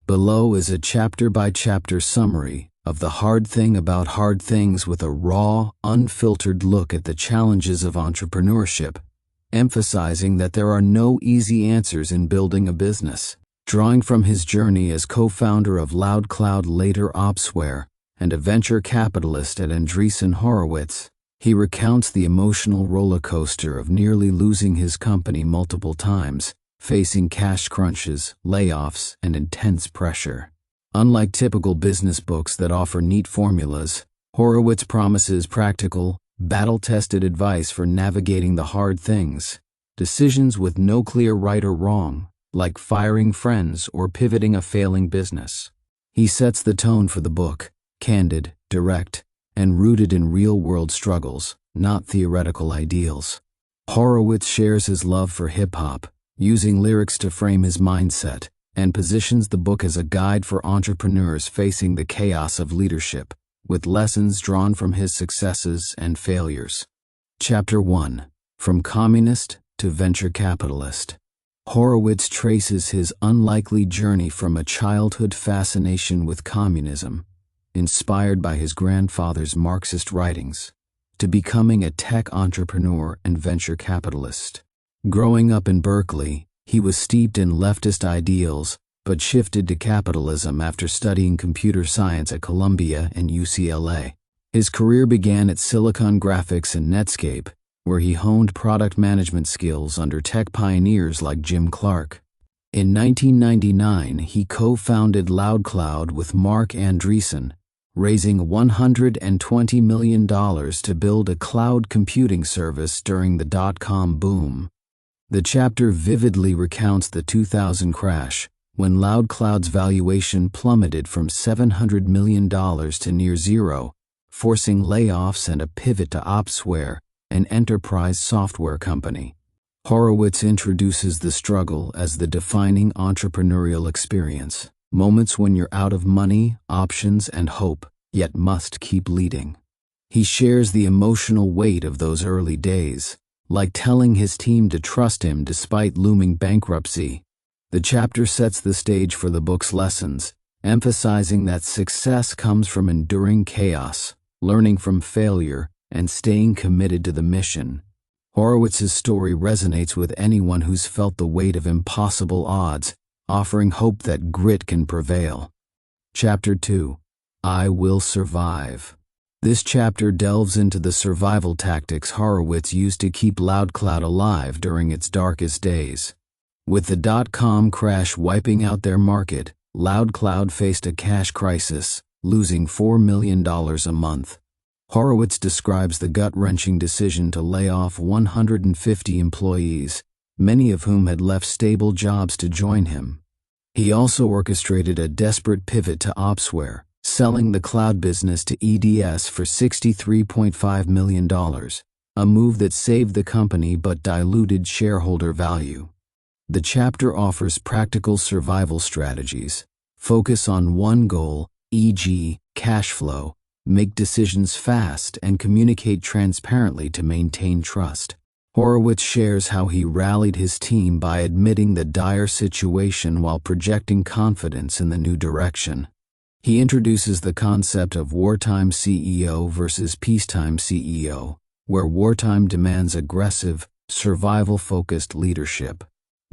Below is a chapter-by-chapter summary of The Hard Thing About Hard Things with a raw, unfiltered look at the challenges of entrepreneurship, emphasizing that there are no easy answers in building a business. Drawing from his journey as co-founder of Loudcloud, later Opsware, and a venture capitalist at Andreessen Horowitz, he recounts the emotional roller coaster of nearly losing his company multiple times, facing cash crunches, layoffs, and intense pressure. Unlike typical business books that offer neat formulas, Horowitz promises practical, battle-tested advice for navigating the hard things, decisions with no clear right or wrong, like firing friends or pivoting a failing business. He sets the tone for the book, candid, direct, and rooted in real-world struggles, not theoretical ideals. Horowitz shares his love for hip-hop, using lyrics to frame his mindset, and positions the book as a guide for entrepreneurs facing the chaos of leadership, with lessons drawn from his successes and failures. Chapter 1. From Communist to Venture Capitalist. Horowitz traces his unlikely journey from a childhood fascination with communism, inspired by his grandfather's Marxist writings, to becoming a tech entrepreneur and venture capitalist. Growing up in Berkeley, he was steeped in leftist ideals, but shifted to capitalism after studying computer science at Columbia and UCLA. His career began at Silicon Graphics and Netscape, where he honed product management skills under tech pioneers like Jim Clark. In 1999, he co-founded Loudcloud with Mark Andreessen, raising $120 million to build a cloud computing service during the dot-com boom. The chapter vividly recounts the 2000 crash, when Loudcloud's valuation plummeted from $700 million to near zero, forcing layoffs and a pivot to Opsware, an enterprise software company. Horowitz introduces the struggle as the defining entrepreneurial experience, moments when you're out of money, options, and hope, yet must keep leading. He shares the emotional weight of those early days, like telling his team to trust him despite looming bankruptcy. The chapter sets the stage for the book's lessons, emphasizing that success comes from enduring chaos, learning from failure, and staying committed to the mission. Horowitz's story resonates with anyone who's felt the weight of impossible odds, offering hope that grit can prevail. Chapter 2. I Will Survive. This chapter delves into the survival tactics Horowitz used to keep Loudcloud alive during its darkest days. With the dot-com crash wiping out their market, Loudcloud faced a cash crisis, losing $4 million a month. Horowitz describes the gut-wrenching decision to lay off 150 employees, many of whom had left stable jobs to join him. He also orchestrated a desperate pivot to Opsware, selling the cloud business to EDS for $63.5 million, a move that saved the company but diluted shareholder value. The chapter offers practical survival strategies, focus on one goal, e.g., cash flow, make decisions fast, and communicate transparently to maintain trust. Horowitz shares how he rallied his team by admitting the dire situation while projecting confidence in the new direction. He introduces the concept of wartime CEO versus peacetime CEO, where wartime demands aggressive, survival-focused leadership.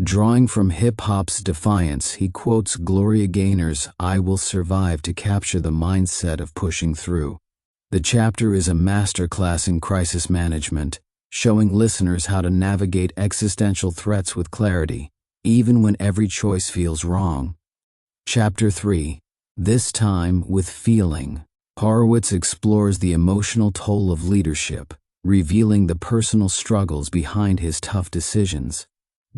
Drawing from hip-hop's Defiance, he quotes Gloria Gaynor's I Will Survive to capture the mindset of pushing through. The chapter is a masterclass in crisis management, showing listeners how to navigate existential threats with clarity, even when every choice feels wrong. Chapter 3. This Time with Feeling. Horowitz explores the emotional toll of leadership, revealing the personal struggles behind his tough decisions.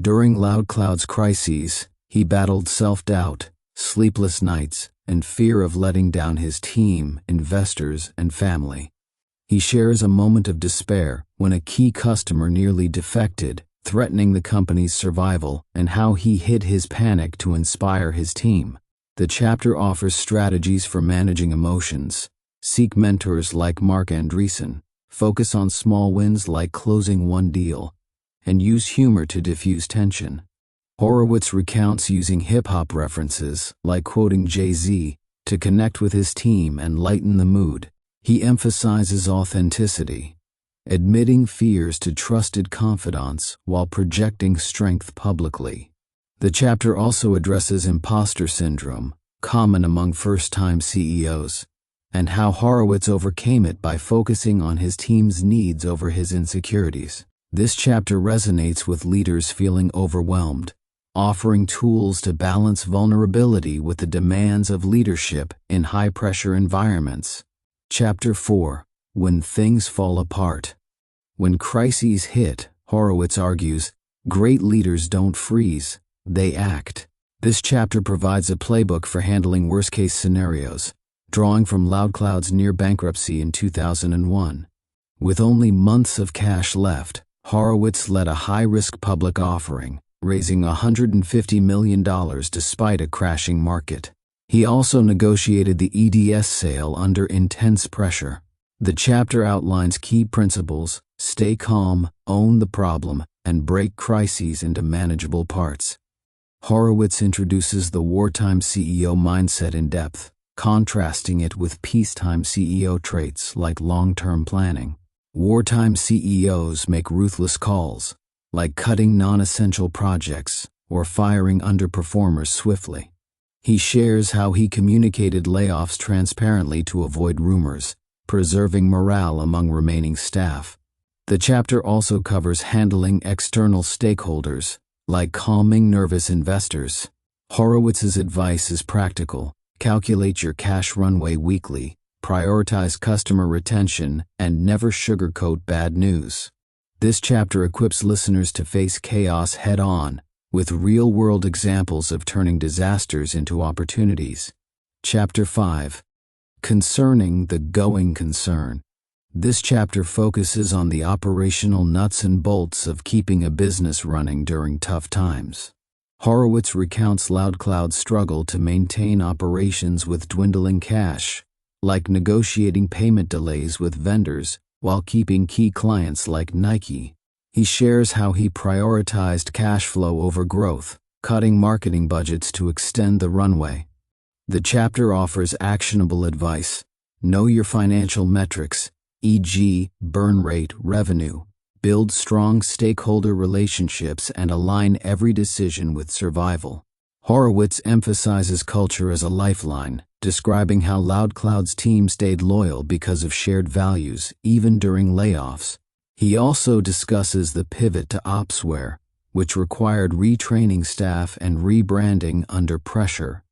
During Loudcloud's crises, he battled self-doubt, sleepless nights, and fear of letting down his team, investors, and family. He shares a moment of despair when a key customer nearly defected, threatening the company's survival, and how he hid his panic to inspire his team. The chapter offers strategies for managing emotions. Seek mentors like Mark Andreessen, focus on small wins like closing one deal, and use humor to diffuse tension. Horowitz recounts using hip-hop references, like quoting Jay-Z, to connect with his team and lighten the mood. He emphasizes authenticity, admitting fears to trusted confidants while projecting strength publicly. The chapter also addresses imposter syndrome, common among first-time CEOs, and how Horowitz overcame it by focusing on his team's needs over his insecurities. This chapter resonates with leaders feeling overwhelmed, offering tools to balance vulnerability with the demands of leadership in high-pressure environments. Chapter 4. When Things Fall Apart. When crises hit, Horowitz argues, great leaders don't freeze, they act. This chapter provides a playbook for handling worst-case scenarios, drawing from Loudcloud's near bankruptcy in 2001. With only months of cash left, Horowitz led a high-risk public offering, raising $150 million despite a crashing market. He also negotiated the EDS sale under intense pressure. The chapter outlines key principles: stay calm, own the problem, and break crises into manageable parts. Horowitz introduces the wartime CEO mindset in depth, contrasting it with peacetime CEO traits like long-term planning. Wartime CEOs make ruthless calls, like cutting non-essential projects or firing underperformers swiftly. He shares how he communicated layoffs transparently to avoid rumors, preserving morale among remaining staff. The chapter also covers handling external stakeholders, like calming nervous investors. Horowitz's advice is practical: calculate your cash runway weekly, prioritize customer retention, and never sugarcoat bad news. This chapter equips listeners to face chaos head-on, with real-world examples of turning disasters into opportunities. Chapter 5. Concerning the going concern. This chapter focuses on the operational nuts and bolts of keeping a business running during tough times. Horowitz recounts Loudcloud's struggle to maintain operations with dwindling cash, like negotiating payment delays with vendors while keeping key clients like Nike. He shares how he prioritized cash flow over growth, cutting marketing budgets to extend the runway. The chapter offers actionable advice: know your financial metrics, e.g., burn rate, revenue, build strong stakeholder relationships, and align every decision with survival. Horowitz emphasizes culture as a lifeline, describing how Loudcloud's team stayed loyal because of shared values, even during layoffs. He also discusses the pivot to Opsware, which required retraining staff and rebranding under pressure.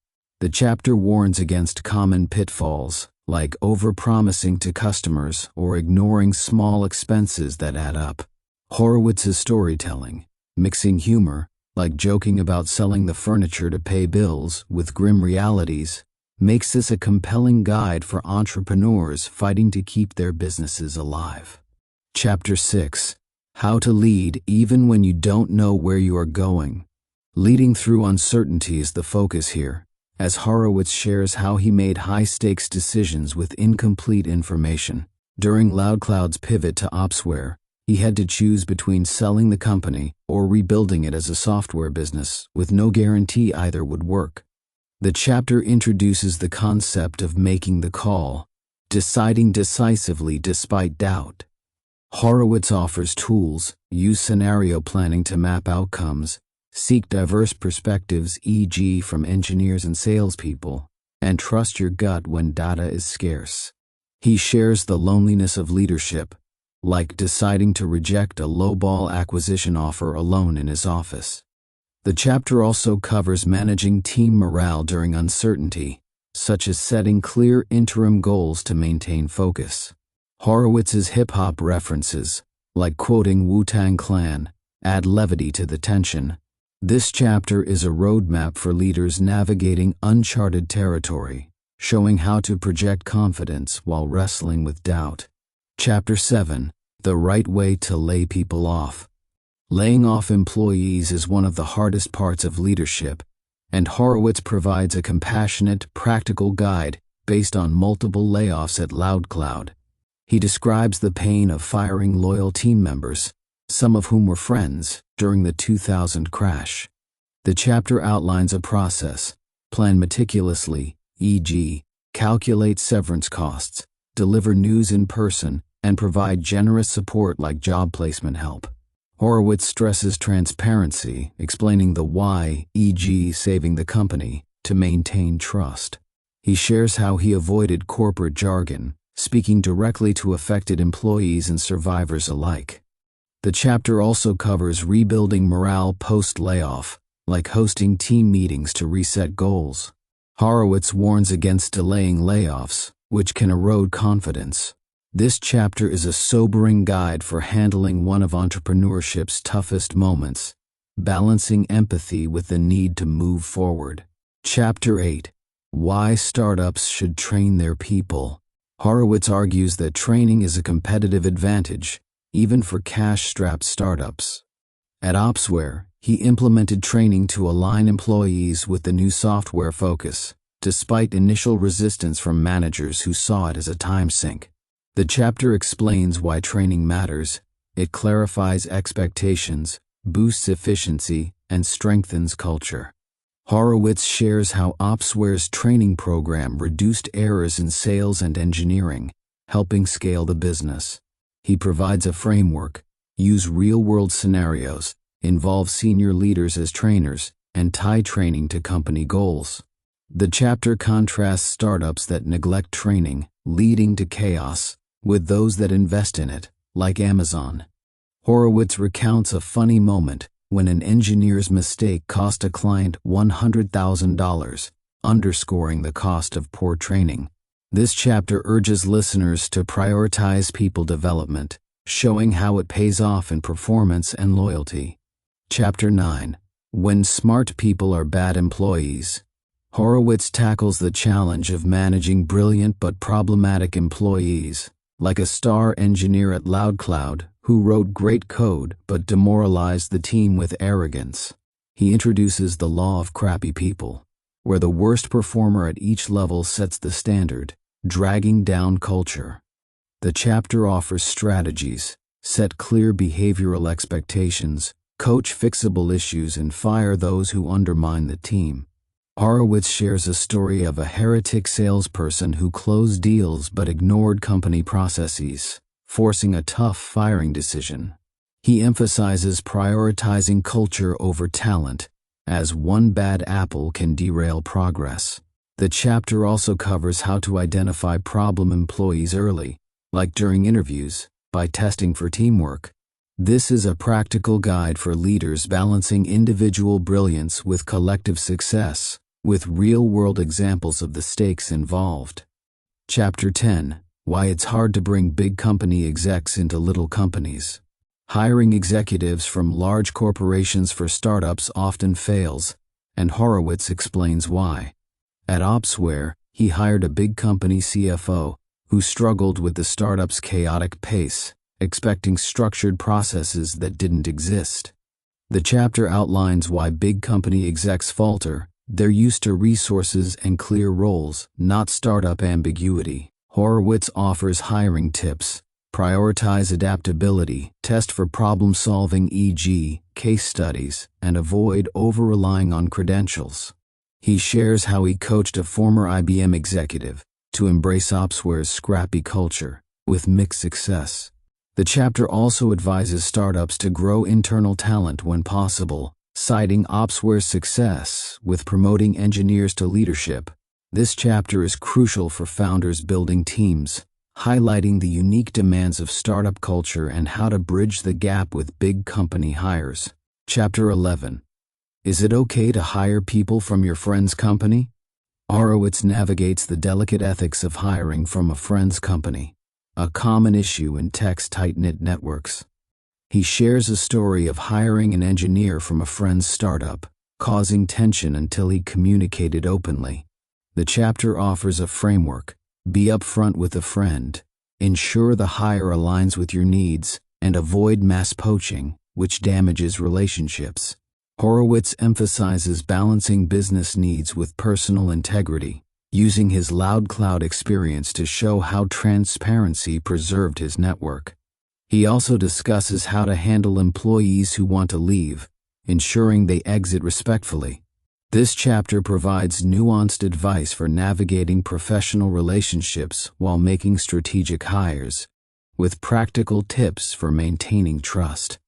The chapter warns against common pitfalls, like overpromising to customers or ignoring small expenses that add up. Horowitz's storytelling, mixing humor, like joking about selling the furniture to pay bills, with grim realities, makes this a compelling guide for entrepreneurs fighting to keep their businesses alive. Chapter 6. How to Lead Even When You Don't Know Where You Are Going. Leading through uncertainty is the focus here, as Horowitz shares how he made high-stakes decisions with incomplete information. During Loudcloud's pivot to Opsware, he had to choose between selling the company or rebuilding it as a software business, with no guarantee either would work. The chapter introduces the concept of making the call, deciding decisively despite doubt. Horowitz offers tools: use scenario planning to map outcomes, seek diverse perspectives, e.g. from engineers and salespeople, and trust your gut when data is scarce. He shares the loneliness of leadership, like deciding to reject a lowball acquisition offer alone in his office. The chapter also covers managing team morale during uncertainty, such as setting clear interim goals to maintain focus. Horowitz's hip-hop references, like quoting Wu-Tang Clan, add levity to the tension. This chapter is a roadmap for leaders navigating uncharted territory, showing how to project confidence while wrestling with doubt. Chapter 7. The Right Way to Lay People Off. Laying off employees is one of the hardest parts of leadership, and Horowitz provides a compassionate, practical guide based on multiple layoffs at Loudcloud. He describes the pain of firing loyal team members, some of whom were friends, during the 2000 crash. The chapter outlines a process: plan meticulously, e.g., calculate severance costs, deliver news in person, and provide generous support like job placement help. Horowitz stresses transparency, explaining the why, e.g., saving the company, to maintain trust. He shares how he avoided corporate jargon, speaking directly to affected employees and survivors alike. The chapter also covers rebuilding morale post-layoff, like hosting team meetings to reset goals. Horowitz warns against delaying layoffs, which can erode confidence. This chapter is a sobering guide for handling one of entrepreneurship's toughest moments, balancing empathy with the need to move forward. Chapter 8: Why Startups Should Train Their People. Horowitz argues that training is a competitive advantage, even for cash-strapped startups. At Opsware, he implemented training to align employees with the new software focus, despite initial resistance from managers who saw it as a time sink. The chapter explains why training matters. It clarifies expectations, boosts efficiency, and strengthens culture. Horowitz shares how Opsware's training program reduced errors in sales and engineering, helping scale the business. He provides a framework: use real-world scenarios, involve senior leaders as trainers, and tie training to company goals. The chapter contrasts startups that neglect training, leading to chaos, with those that invest in it, like Amazon. Horowitz recounts a funny moment when an engineer's mistake cost a client $100,000, underscoring the cost of poor training. This chapter urges listeners to prioritize people development, showing how it pays off in performance and loyalty. Chapter 9: When Smart People Are Bad Employees. Horowitz tackles the challenge of managing brilliant but problematic employees, like a star engineer at Loudcloud who wrote great code but demoralized the team with arrogance. He introduces the law of crappy people, where the worst performer at each level sets the standard, dragging down culture. The chapter offers strategies: set clear behavioral expectations, coach fixable issues, and fire those who undermine the team. Horowitz shares a story of a heretic salesperson who closed deals but ignored company processes, forcing a tough firing decision. He emphasizes prioritizing culture over talent, as one bad apple can derail progress. The chapter also covers how to identify problem employees early, like during interviews, by testing for teamwork. This is a practical guide for leaders balancing individual brilliance with collective success, with real-world examples of the stakes involved. Chapter 10: Why It's Hard to Bring Big Company Execs into Little Companies. Hiring executives from large corporations for startups often fails, and Horowitz explains why. At Opsware, he hired a big company CFO who struggled with the startup's chaotic pace, expecting structured processes that didn't exist. The chapter outlines why big company execs falter. They're used to resources and clear roles, not startup ambiguity. Horowitz offers hiring tips: prioritize adaptability, test for problem-solving, e.g., case studies, and avoid over-relying on credentials. He shares how he coached a former IBM executive to embrace Opsware's scrappy culture, with mixed success. The chapter also advises startups to grow internal talent when possible, citing Opsware's success with promoting engineers to leadership. This chapter is crucial for founders building teams, highlighting the unique demands of startup culture and how to bridge the gap with big company hires. Chapter 11: Is it okay to hire people from your friend's company? Horowitz navigates the delicate ethics of hiring from a friend's company, a common issue in tech's tight-knit networks. He shares a story of hiring an engineer from a friend's startup, causing tension until he communicated openly. The chapter offers a framework: be upfront with a friend, ensure the hire aligns with your needs, and avoid mass poaching, which damages relationships. Horowitz emphasizes balancing business needs with personal integrity, using his Loudcloud experience to show how transparency preserved his network. He also discusses how to handle employees who want to leave, ensuring they exit respectfully. This chapter provides nuanced advice for navigating professional relationships while making strategic hires, with practical tips for maintaining trust.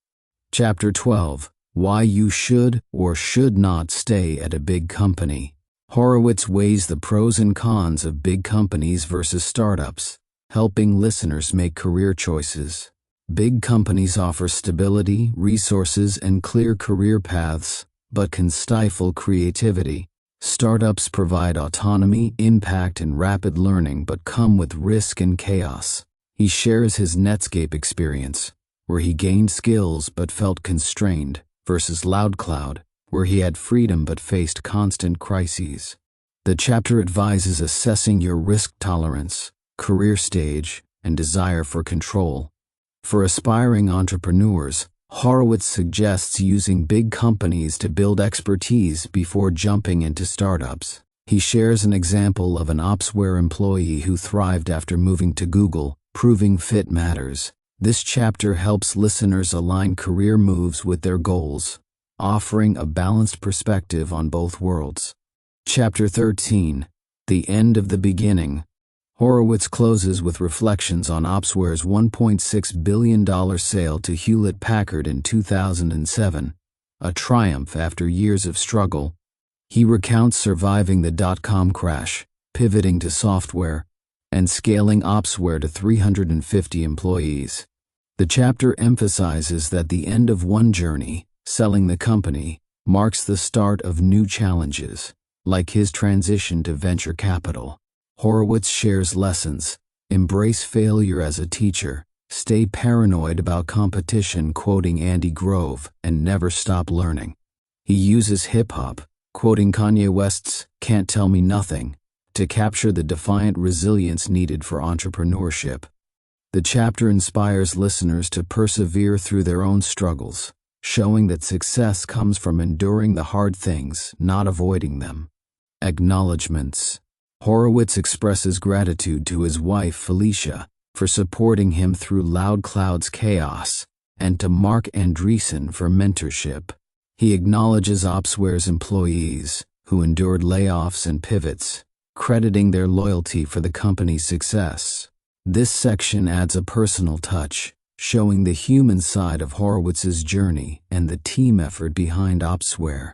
Chapter 12: Why You Should or Should Not Stay at a Big Company. Horowitz weighs the pros and cons of big companies versus startups, helping listeners make career choices. Big companies offer stability, resources, and clear career paths, but can stifle creativity. Startups provide autonomy, impact, and rapid learning, but come with risk and chaos. He shares his Netscape experience, where he gained skills but felt constrained, versus Loudcloud, where he had freedom but faced constant crises. The chapter advises assessing your risk tolerance, career stage, and desire for control. For aspiring entrepreneurs, Horowitz suggests using big companies to build expertise before jumping into startups. He shares an example of an Opsware employee who thrived after moving to Google, proving fit matters. This chapter helps listeners align career moves with their goals, offering a balanced perspective on both worlds. Chapter 13: The End of the Beginning. Horowitz closes with reflections on Opsware's $1.6 billion sale to Hewlett-Packard in 2007, a triumph after years of struggle. He recounts surviving the dot-com crash, pivoting to software, and scaling Opsware to 350 employees. The chapter emphasizes that the end of one journey, selling the company, marks the start of new challenges, like his transition to venture capital. Horowitz shares lessons: embrace failure as a teacher, stay paranoid about competition, quoting Andy Grove, and never stop learning. He uses hip-hop, quoting Kanye West's "Can't Tell Me Nothing," to capture the defiant resilience needed for entrepreneurship. The chapter inspires listeners to persevere through their own struggles, showing that success comes from enduring the hard things, not avoiding them. Acknowledgements. Horowitz expresses gratitude to his wife, Felicia, for supporting him through Loudcloud's chaos, and to Mark Andreessen for mentorship. He acknowledges Opsware's employees, who endured layoffs and pivots, crediting their loyalty for the company's success. This section adds a personal touch, showing the human side of Horowitz's journey and the team effort behind Opsware.